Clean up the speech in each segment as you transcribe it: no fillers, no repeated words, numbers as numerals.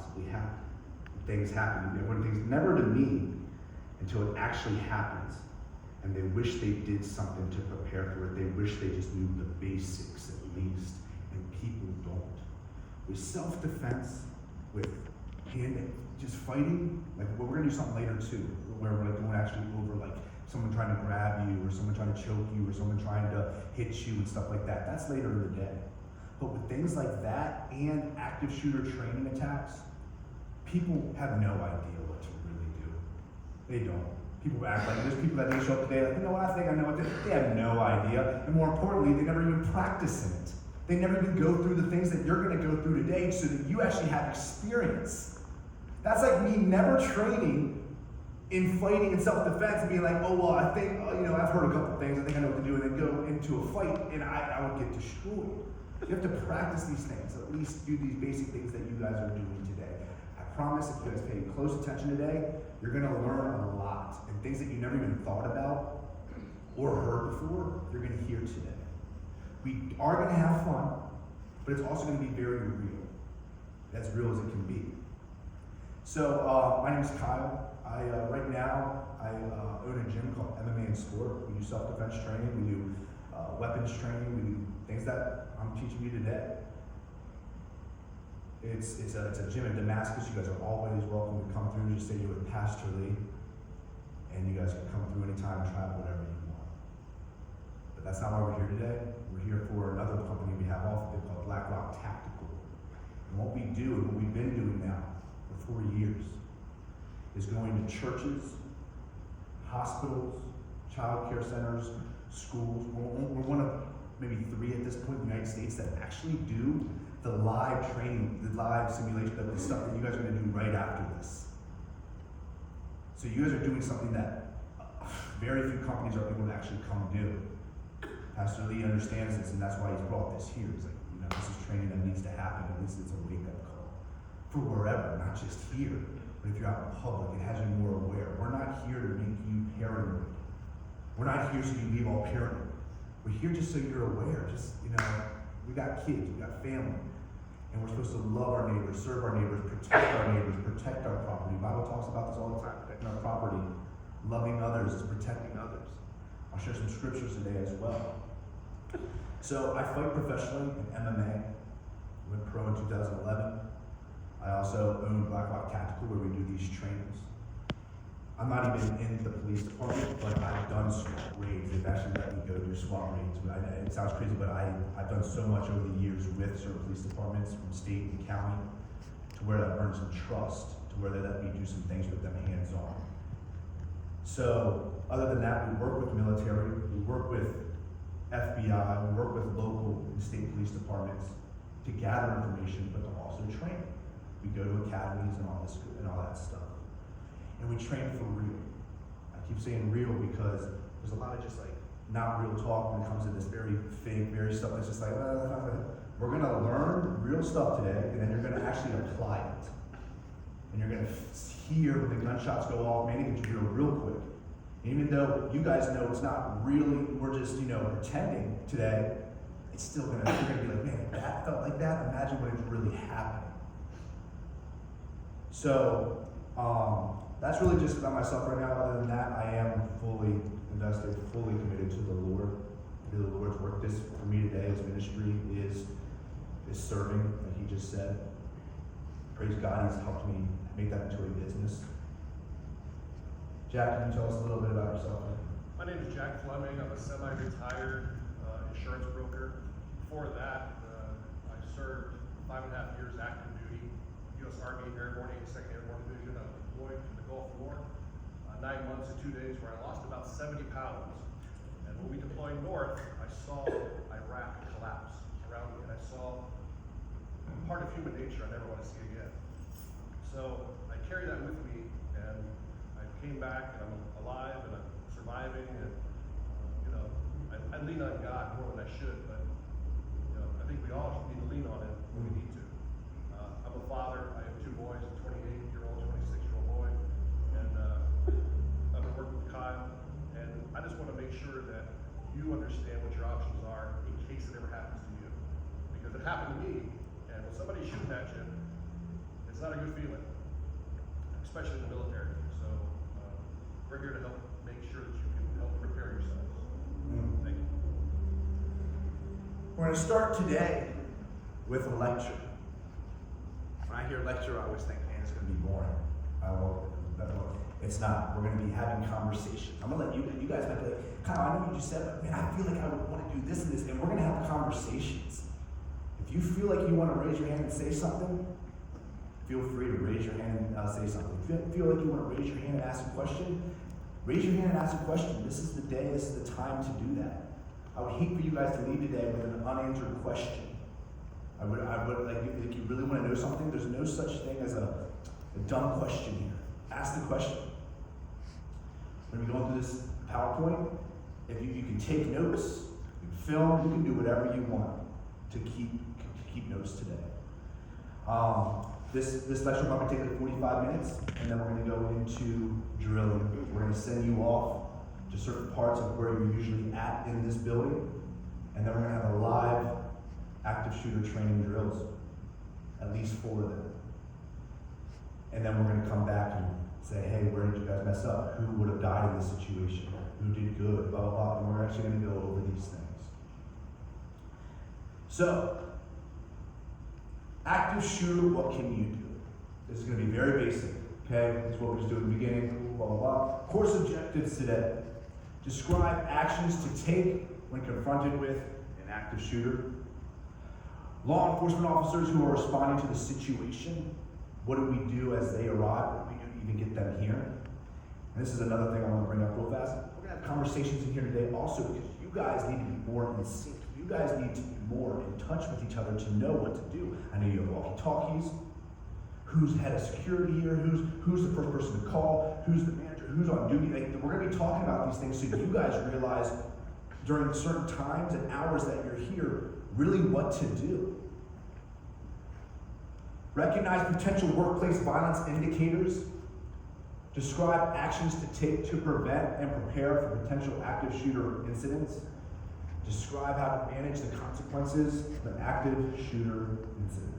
possibly happen. Things happen, when things never to me until it actually happens. And they wish they did something to prepare for it. They wish they just knew the basics at least. And people don't. With self-defense, with just fighting, like we're gonna do something later too, where we're like going actually over like someone trying to grab you, or someone trying to choke you, or someone trying to hit you and stuff like that. That's later in the day. But with things like that and active shooter training attacks, people have no idea what to really do. They don't. People act like there's people that they show up today like, you know what, I think I know what they have no idea. And more importantly, they never even practice in it. They never even go through the things that you're gonna go through today so that you actually have experience. That's like me never training in fighting and self-defense and being like, oh, well, I think, I've heard a couple things, I think I know what to do, and then go into a fight and I would get destroyed. You have to practice these things, at least do these basic things that you guys are doing today. I promise if you guys pay close attention today, you're gonna learn a lot, and things that you never even thought about or heard before, you're gonna hear today. We are gonna have fun, but it's also gonna be very real. As real as it can be. So, my name is Kyle. Right now, I own a gym called MMA and Sport. We do self-defense training, we do weapons training, we do things that I'm teaching you today. It's a gym in Damascus. You guys are always welcome to come through. Just say you're with Pastor Lee, and you guys can come through anytime and try whatever you want. But that's not why we're here today. We're here for another company we have off of it called Black Rock Tactical. And what we do, and what we've been doing now for 4 years, is going to churches, hospitals, child care centers, schools. We're one of maybe 3 at this point in the United States that actually do the live training, the live simulation of the stuff that you guys are going to do right after this. So you guys are doing something that very few companies are able to actually come do. Pastor Lee understands this, and that's why he's brought this here. He's like, this is training that needs to happen, at least it's a wake-up call. For wherever, not just here. But if you're out in public, it has you more aware. We're not here to make you paranoid. We're not here so you leave all paranoid. We're here just so you're aware. We got kids, we got family. And we're supposed to love our neighbors, serve our neighbors, protect our neighbors, protect our property. The Bible talks about this all the time, protecting our property. Loving others is protecting others. I'll share some scriptures today as well. So I fight professionally in MMA. I went pro in 2011. I also own Black Rock Tactical, where we do these trainings. I'm not even in the police department, but I've done SWAT raids. They've actually let me go do SWAT raids. It sounds crazy, but I've done so much over the years with certain police departments from state and county to where I've earned some trust, to where they let me do some things with them hands-on. So other than that, we work with military, we work with FBI, we work with local and state police departments to gather information, but to also train. We go to academies and all that stuff. And we train for real. I keep saying real because there's a lot of just like not real talk when it comes to this very fake, very stuff that's just like, we're gonna learn real stuff today, and then you're gonna actually apply it. And you're gonna hear when the gunshots go off, man, it gets real quick. And even though you guys know it's not really, we're just, pretending today, it's still you're gonna be like, man, if that felt like that, imagine when it's really happening. So, that's really just about myself right now. Other than that, I am fully invested, fully committed to the Lord, to the Lord's work. This, for me today, as ministry is serving, like he just said. Praise God, he's helped me make that into a business. Jack, can you tell us a little bit about yourself? My name is Jack Fleming. I'm a semi-retired insurance broker. Before that, I served 5.5 years active duty, U.S. Army Airborne 82nd Airborne Division. I was deployed to the Gulf War, 9 months and 2 days, where I lost about 70 pounds. And when we deployed north, I saw Iraq collapse around me, and I saw part of human nature I never want to see again. So I carry that with me, and I came back, and I'm alive, and I'm surviving, and I lean on God more than I should, but I think we all need to lean on Him when we need to. I'm a father. I have 2 boys, a 28-year-old, 26-year-old boy, and I've been working with Kyle, and I just want to make sure that you understand what your options are in case it ever happens to you, because it happened to me, and when somebody's shooting at you, it's not a good feeling, especially in the military. So we're here to help make sure that you can help prepare yourselves. Thank you. We're going to start today with a lecture. When I hear lecture, I always think, man, it's going to be boring. It's not. We're going to be having conversations. I'm going to let you guys might be like, Kyle, I know you just said, but man, I feel like I would want to do this and this, and we're going to have conversations. If you feel like you want to raise your hand and say something, feel free to raise your hand and say something. If you feel like you want to raise your hand and ask a question, raise your hand and ask a question. This is the day, this is the time to do that. I would hate for you guys to leave today with an unanswered question. I would like if you really want to know something, there's no such thing as a dumb question here. Ask the question. When we're going through this PowerPoint, if you can take notes, you can film, you can do whatever you want to keep notes today. This lecture will probably take like 45 minutes, and then we're going to go into drilling. We're going to send you off to certain parts of where you're usually at in this building, and then we're going to have a live active shooter training drills, at least 4 of them. And then we're going to come back and say, hey, where did you guys mess up? Who would have died in this situation? Who did good? Blah, blah, blah. And we're actually going to go over these things. So, active shooter, what can you do? This is going to be very basic, okay? This is what we just do at the beginning, blah, blah, blah. Course objectives today. Describe actions to take when confronted with an active shooter. Law enforcement officers who are responding to the situation. What do we do as they arrive? What do we do to even get them here? And this is another thing I want to bring up real fast. We're going to have conversations in here today also because you guys need to be more in sync. You guys need to be more in touch with each other to know what to do. I know you have walkie-talkies. Who's head of security here? Who's the first person to call? Who's the manager? Who's on duty? We're going to be talking about these things so you guys realize during certain times and hours that you're here really what to do. Recognize potential workplace violence indicators. Describe actions to take to prevent and prepare for potential active shooter incidents. Describe how to manage the consequences of an active shooter incident.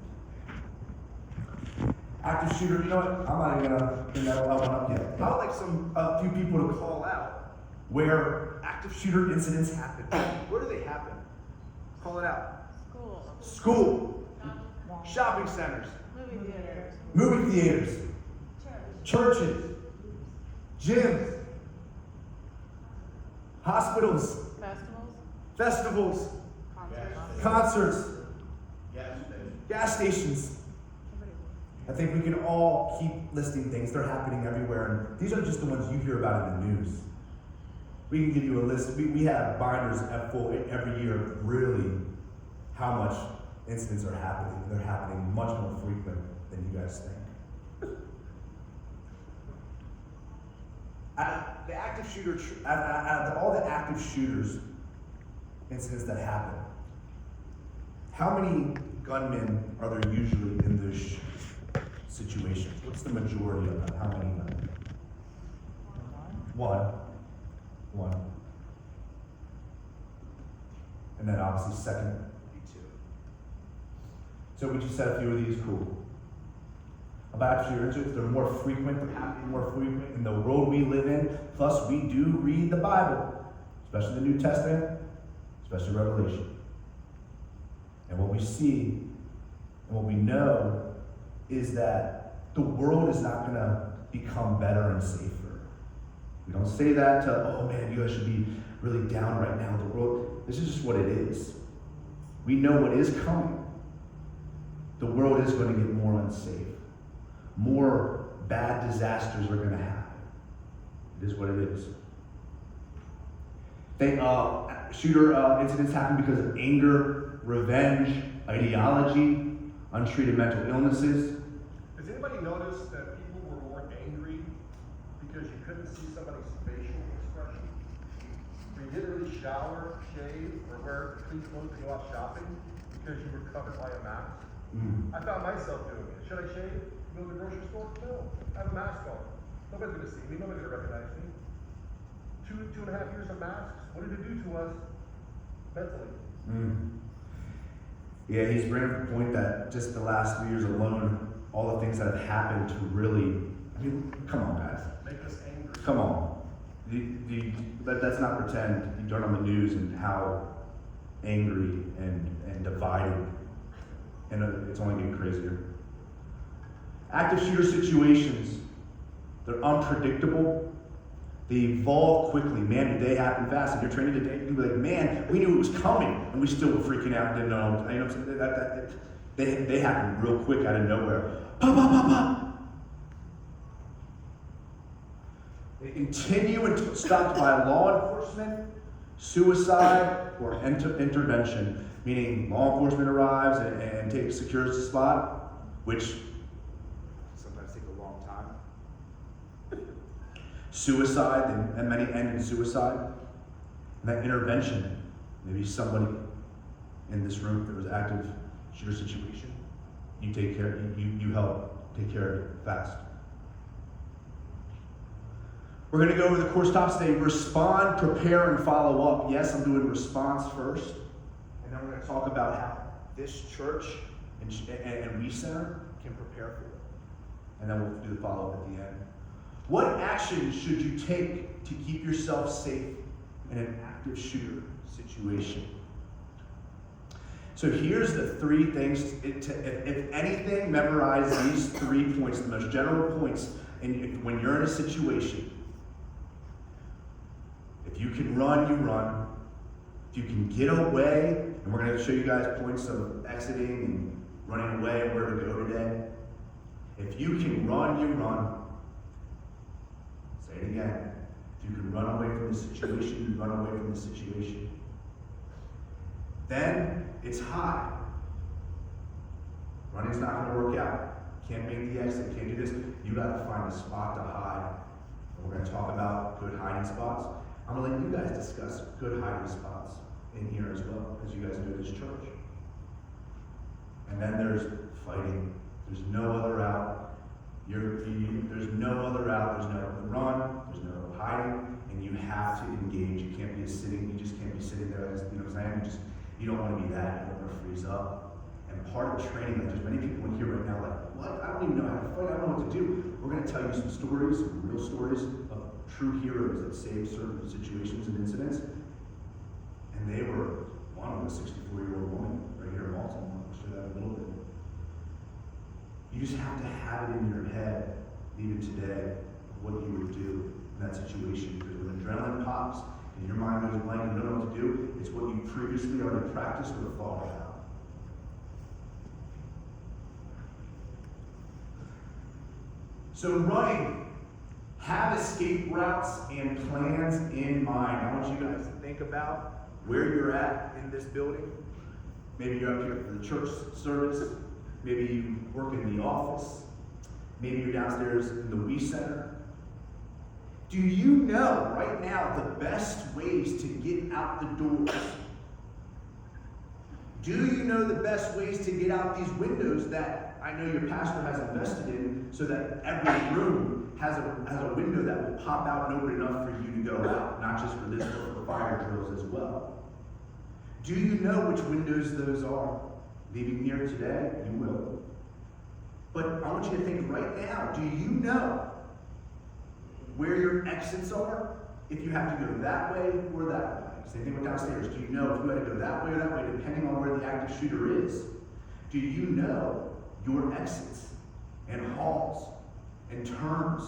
Active shooter, you know what? I'm not even gonna bring that one up yet. I would like a few people to call out where active shooter incidents happen. Where do they happen? Call it out. School. Shopping centers. Movie theaters. Churches. Gyms. Hospitals. Festivals. Concerts. Gas stations. I think we can all keep listing things. They're happening everywhere. And these are just the ones you hear about in the news. We can give you a list. We have binders at full every year of really how much incidents are happening. They're happening much more frequent than you guys think. Out of all the active shooters incidents that happen, how many gunmen are there usually in those situations? What's the majority of them? How many gunmen? One. And then obviously second would be 2. So we just said a few of these, cool. About active shooter incidents, they're more frequent, they're happening more frequent in the world we live in. Plus, we do read the Bible, especially the New Testament, especially Revelation. And what we see and what we know is that the world is not going to become better and safer. We don't say that to, oh man, you guys should be really down right now. The world, this is just what it is. We know what is coming. The world is going to get more unsafe. More bad disasters are going to happen. It is what it is. Shooter incidents happen because of anger, revenge, ideology, untreated mental illnesses. Has anybody noticed that people were more angry because you couldn't see somebody's facial expression? When you didn't really shower, shave, or wear clean clothes to go out shopping because you were covered by a mask? I found myself doing it. Should I shave? Go to the grocery store? No. I have a mask on. Nobody's going to see me. Nobody's going to recognize me. 2.5 years of masks. What did it do to us mentally? Yeah, he's bringing up the point that just the last 3 years alone, all the things that have happened to really, I mean, come on, guys. Make us angry. Come on. Let's not pretend you turn on the news and how angry and divided, and it's only getting crazier. Active shooter situations, they're unpredictable. They evolve quickly. Man, did they happen fast? If you're training today, you can be like, man, we knew it was coming, and we still were freaking out and didn't know. You know what I'm saying? They happen real quick out of nowhere. Pop, pop, pop, pop. They continue until stopped by law enforcement, suicide, or intervention, meaning law enforcement arrives and secures the spot, which sometimes take a long time. Suicide, and many end in suicide. And that intervention, maybe somebody in this room, if there was an active shooter situation, you take care, you help take care of it fast. We're going to go over the course topics today. Respond, prepare, and follow up. Yes, I'm doing response first. And then we're going to talk about how this church and ReCenter can prepare for it. And then we'll do the follow-up at the end. What action should you take to keep yourself safe in an active shooter situation? So here's the 3 things. If anything, memorize these 3 points, the most general points. And when you're in a situation, if you can run, you run. If you can get away, and we're going to show you guys points of exiting and running away and where to go today. If you can run, you run. Say it again. If you can run away from the situation, you run away from the situation. Then it's hide. Running's not going to work out. Can't make the exit, can't do this. You got to find a spot to hide. And we're going to talk about good hiding spots. I'm going to let you guys discuss good hiding spots in here as well, as you guys know this church. And then there's fighting. There's no other out. There's no other out. There's no run. There's no hiding. And you have to engage. You can't be sitting. You just can't be sitting there. You know what I'm saying? You don't want to be that. You don't want to freeze up. And part of training, like there's many people in here right now like, what? I don't even know how to fight. I don't know what to do. We're going to tell you some stories, some real stories of true heroes that saved certain situations and incidents. And they were, one was a 64-year-old woman right here in Baltimore. I'll show that a little bit. You just have to have it in your head, even today, of what you would do in that situation. Because when adrenaline pops and your mind goes blank and you don't know what to do, it's what you previously already practiced or thought about. So running, have escape routes and plans in mind. I want you guys to think about where you're at in this building. Maybe you're up here for the church service. Maybe you work in the office. Maybe you're downstairs in the ReCenter. Do you know right now the best ways to get out the doors? Do you know the best ways to get out these windows that I know your pastor has invested in so that every room has a window that will pop out and open enough for you to go out, not just for this, but for fire drills as well? Do you know which windows those are? Leaving here today, you will. But I want you to think right now, do you know where your exits are? If you have to go that way or that way. Same thing with downstairs. Do you know if you had to go that way or that way, depending on where the active shooter is? Do you know your exits and halls and turns?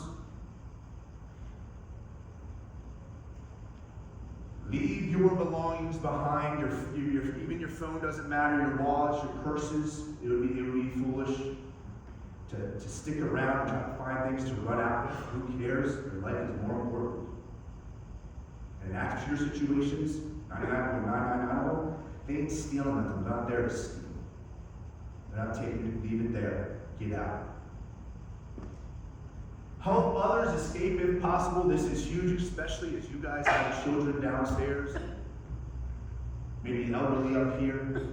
Leave your belongings behind. Even your phone doesn't matter. Your wallets, your purses. It would be foolish to stick around and try to find things to run out. Who cares? Your life is more important. And in active shooter situations, 99.999 of them, they ain't stealing nothing. They're not there to steal. They're not taking it. Leave it there. Get out. Help others escape if possible. This is huge, especially as you guys have children downstairs. Maybe the elderly up here.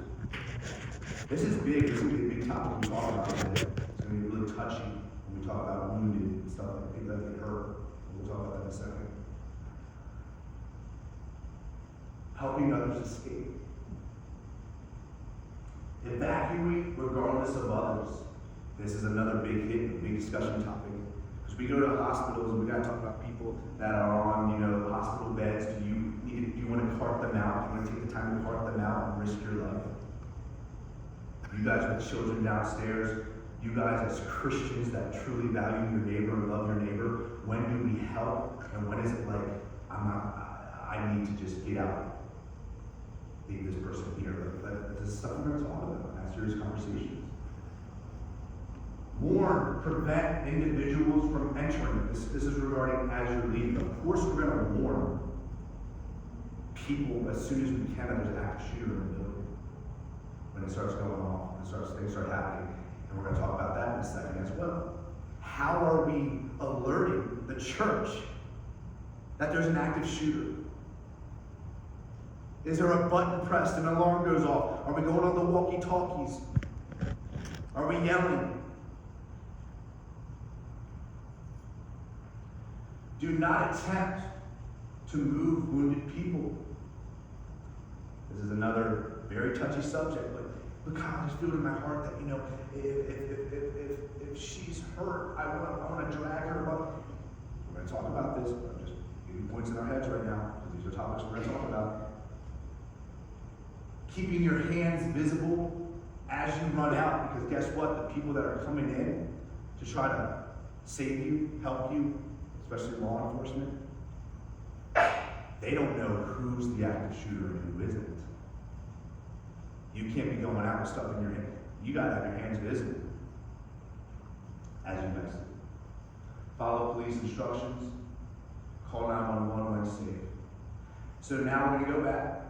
This is big. This is going to be a big topic we talk about today. It's going to be really touchy when we talk about wounded and stuff like people that get hurt. We'll talk about that in a second. Helping others escape. Evacuate regardless of others. This is another big hit, big discussion topic. Because we go to hospitals and we gotta talk about people that are on, hospital beds. Do you want to cart them out? Do you want to take the time to cart them out and risk your life? You guys with children downstairs, you guys as Christians that truly value your neighbor and love your neighbor, when do we help? And when is it like, I need to just get out, leave this person here? This is stuff we're going to talk about, have serious conversations. Warn, prevent individuals from entering. This is regarding as you're leaving. Of course, we're going to warn people as soon as we can that there's an active shooter in the building. When it starts going off, things start happening. And we're going to talk about that in a second as well. How are we alerting the church that there's an active shooter? Is there a button pressed and an alarm goes off? Are we going on the walkie-talkies? Are we yelling? Do not attempt to move wounded people. This is another very touchy subject, but God, I just feel in my heart that, if she's hurt, I want to drag her up. We're going to talk about this. I'm just giving points in our heads right now, because these are topics we're going to talk about. Keeping your hands visible as you run out, because guess what? The people that are coming in to try to save you, help you, especially law enforcement, they don't know who's the active shooter and who isn't. You can't be going out with stuff in your hand. You gotta have your hands visible as you exit. Follow police instructions. Call 911 when safe. So now we're gonna go back.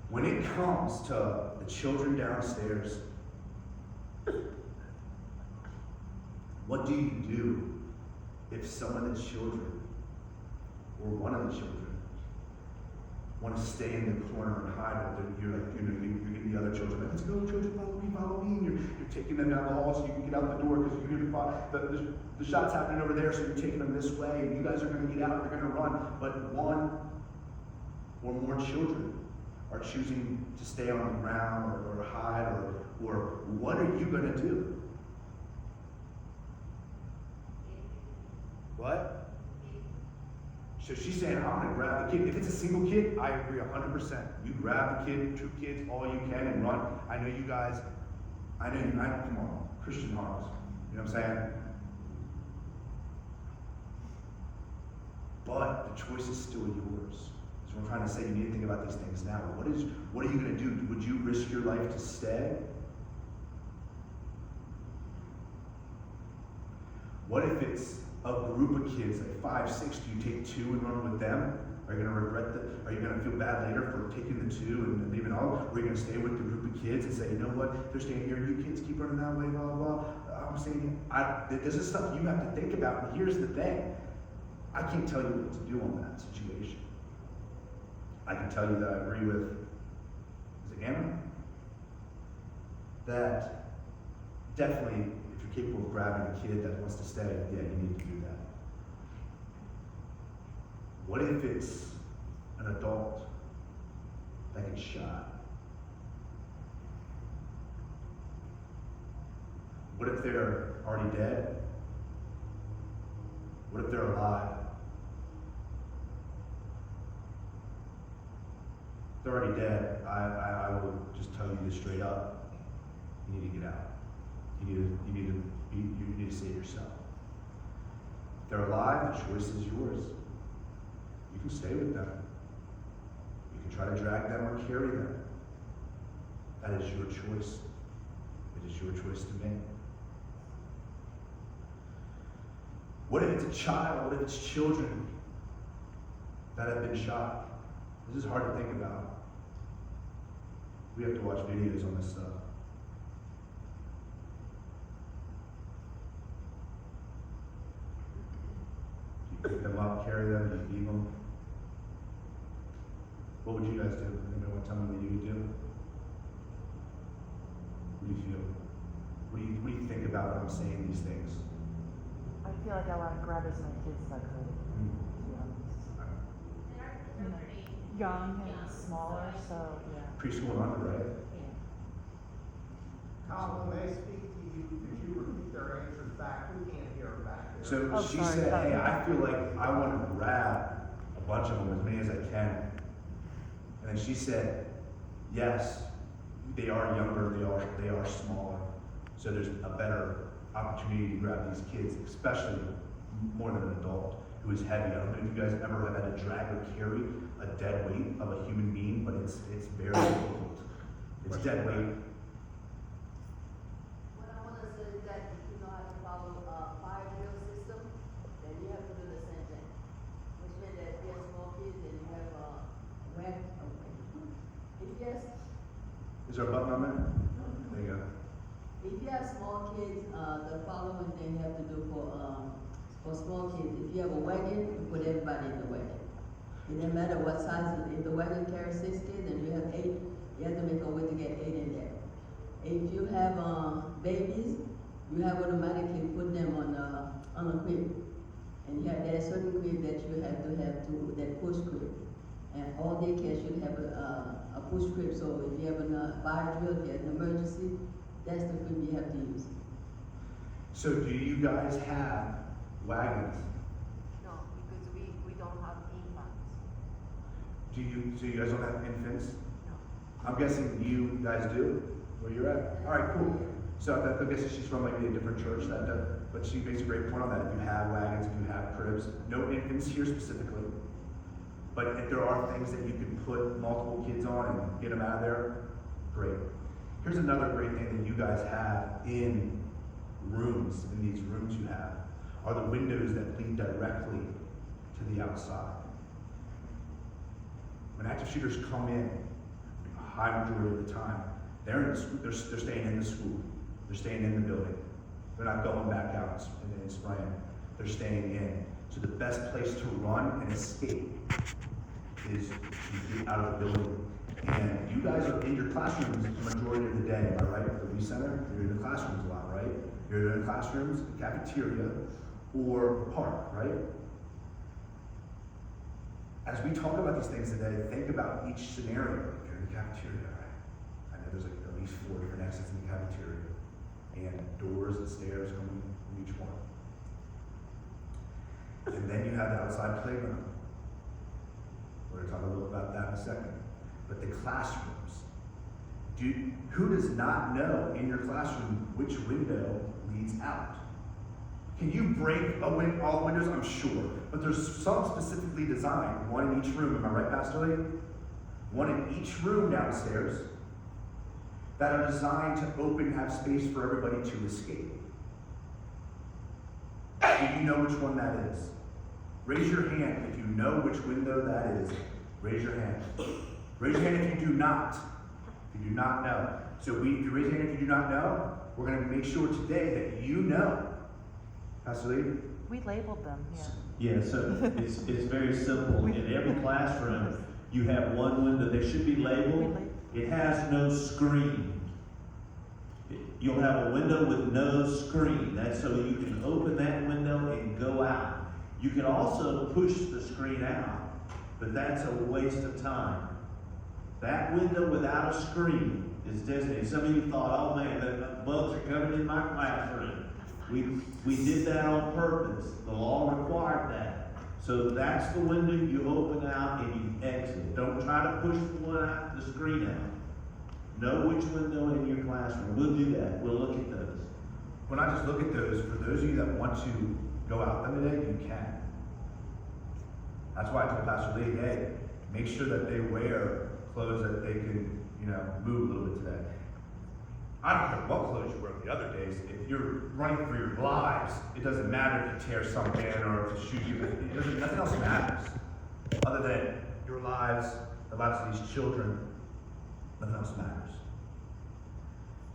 When it comes to the children downstairs, what do you do if some of the children, or one of the children, want to stay in the corner and hide, but you're getting the other children, let's go children, follow me, and you're taking them down the hall so you can get out the door, because you didn't the shot's happening over there, so you're taking them this way, and you guys are going to get out, you're going to run, but one or more children are choosing to stay on the ground or hide, or what are you going to do? What? So she's saying, I'm going to grab the kid. If it's a single kid, I agree 100%. You grab the kid, 2 kids, all you can, and run. I know you guys, come on, Christian hearts. You know what I'm saying? But the choice is still yours. So we're trying to say you need to think about these things now. What are you going to do? Would you risk your life to stay? What if it's a group of kids, like 5, 6, do you take 2 and run with them? Are you going to regret are you going to feel bad later for taking the 2 and leaving all? Or are you going to stay with the group of kids and say, you know what, they're staying here, you kids keep running that way, blah, blah, blah. I'm saying, this is stuff you have to think about, and here's the thing. I can't tell you what to do on that situation. I can tell you that I agree with, is it Anna? That definitely, if you're capable of grabbing a kid that wants to stay, yeah, you need to do that. What if it's an adult that gets shot? What if they're already dead? What if they're alive? If they're already dead, I will just tell you this straight up. You need to get out. You need to save yourself. If they're alive, the choice is yours. You can stay with them. You can try to drag them or carry them. That is your choice. It is your choice to make. What if it's a child? What if it's children that have been shot? This is hard to think about. We have to watch videos on this stuff. You pick them up, carry them, you leave them. What would you guys do? Anybody want to tell me what you would do? What do you feel? What do you think about when I'm saying these things? I feel like I want to grab as many kids as I could, to be honest. You know, young and smaller, so yeah. Preschool and under, right? Yeah. Kyle, when they speak to you, could you repeat their answers back? We can't hear them back there. So Oh, she sorry, said, sorry. hey, I feel like I want to grab a bunch of them, as many as I can. And then she said, yes, they are younger, they are smaller. So there's a better opportunity to grab these kids, especially more than an adult who is heavy. I don't know if you guys ever have had to drag or carry a dead weight of a human being, but it's very difficult. It's dead weight. What I wanna say is that if you know how to follow fire drill system, then you have to do the same thing. Which means that if you have small kids and you have if you have, Is there a button on that? There you go. if you have small kids, the following thing you have to do for small kids, if you have a wagon, you put everybody in the wagon. It doesn't matter what size, if the wagon carries 6 kids and you have 8, you have to make a way to get 8 in there. If you have babies, you have automatically put them on a crib. And you have that certain crib that you have that push crib. And all daycare should have a push crib, so if you have a fire drill, if you have an emergency, that's the crib you have to use. So do you guys have wagons? No, because we don't have infants. So you guys don't have infants? No. I'm guessing you guys do, where you're at? All right, cool. So I guess she's from maybe a different church but she makes a great point on that. If you have wagons, if you have cribs, no infants here specifically. But if there are things that you can put multiple kids on and get them out of there, great. Here's another great thing that you guys have in these rooms you have, are the windows that lead directly to the outside. When active shooters come in, a high majority of the time, they're staying in the school. They're staying in the building. They're not going back out and spraying. They're staying in. So the best place to run and escape is to get out of the building. And you guys are in your classrooms the majority of the day, am I right? At the recenter, you're in the classrooms a lot, right? You're in the classrooms, the cafeteria, or the park, right? As we talk about these things today, think about each scenario. You're in the cafeteria, right? I know there's at least 4 different exits in the cafeteria, and doors and stairs coming from each one. And then you have the outside playground. We're gonna talk a little about that in a second. But the classrooms. Who does not know in your classroom which window leads out? Can you break all the windows? I'm sure. But there's some specifically designed, one in each room. Am I right, Pastor Lee? One in each room downstairs that are designed to open and have space for everybody to escape. Do you know which one that is? Raise your hand if you know which window that is. Raise your hand. Raise your hand if you do not. If you do not know. So if you raise your hand if you do not know, we're going to make sure today that you know. Pastor Lee? We labeled them, yeah. Yeah, so it's very simple. In every classroom, you have one window. They should be labeled. It has no screen. You'll have a window with no screen. That's so you can open that window and go out. You can also push the screen out, but that's a waste of time. That window without a screen is designated. Some of you thought, oh man, the bugs are coming in my classroom. We did that on purpose. The law required that. So that's the window you open out and you exit. Don't try to push the one out, the screen out. Know which window in your classroom. We'll do that. We'll look at those. Well, not just look at those. For those of you that want to go out them today, you can. That's why I told Pastor Lee, hey, make sure that they wear clothes that they can, move a little bit today. I don't care what clothes you wear the other days. If you're running for your lives, it doesn't matter if you tear something or if you shoot you. Nothing else matters other than your lives, the lives of these children. Nothing else matters.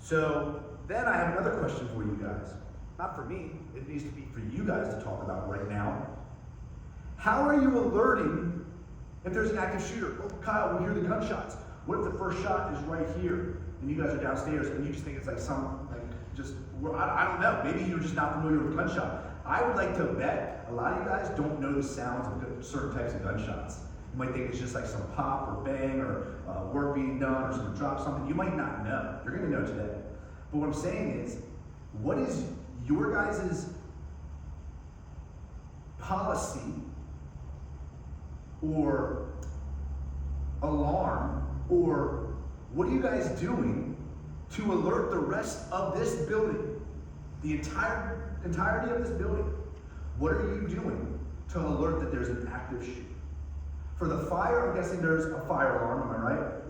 So then I have another question for you guys. Not for me. It needs to be for you guys to talk about right now. How are you alerting if there's an active shooter? Oh, Kyle, we hear the gunshots. What if the first shot is right here and you guys are downstairs and you just think it's like I don't know. Maybe you're just not familiar with gunshot. I would like to bet a lot of you guys don't know the sounds of certain types of gunshots. You might think it's just like some pop or bang or work being done or someone dropped something. You might not know. You're going to know today. But what I'm saying is, what is your guys' policy or alarm, or what are you guys doing to alert the rest of this building, the entirety of this building? What are you doing to alert that there's an active shooter? For the fire, I'm guessing there's a fire alarm, am I right?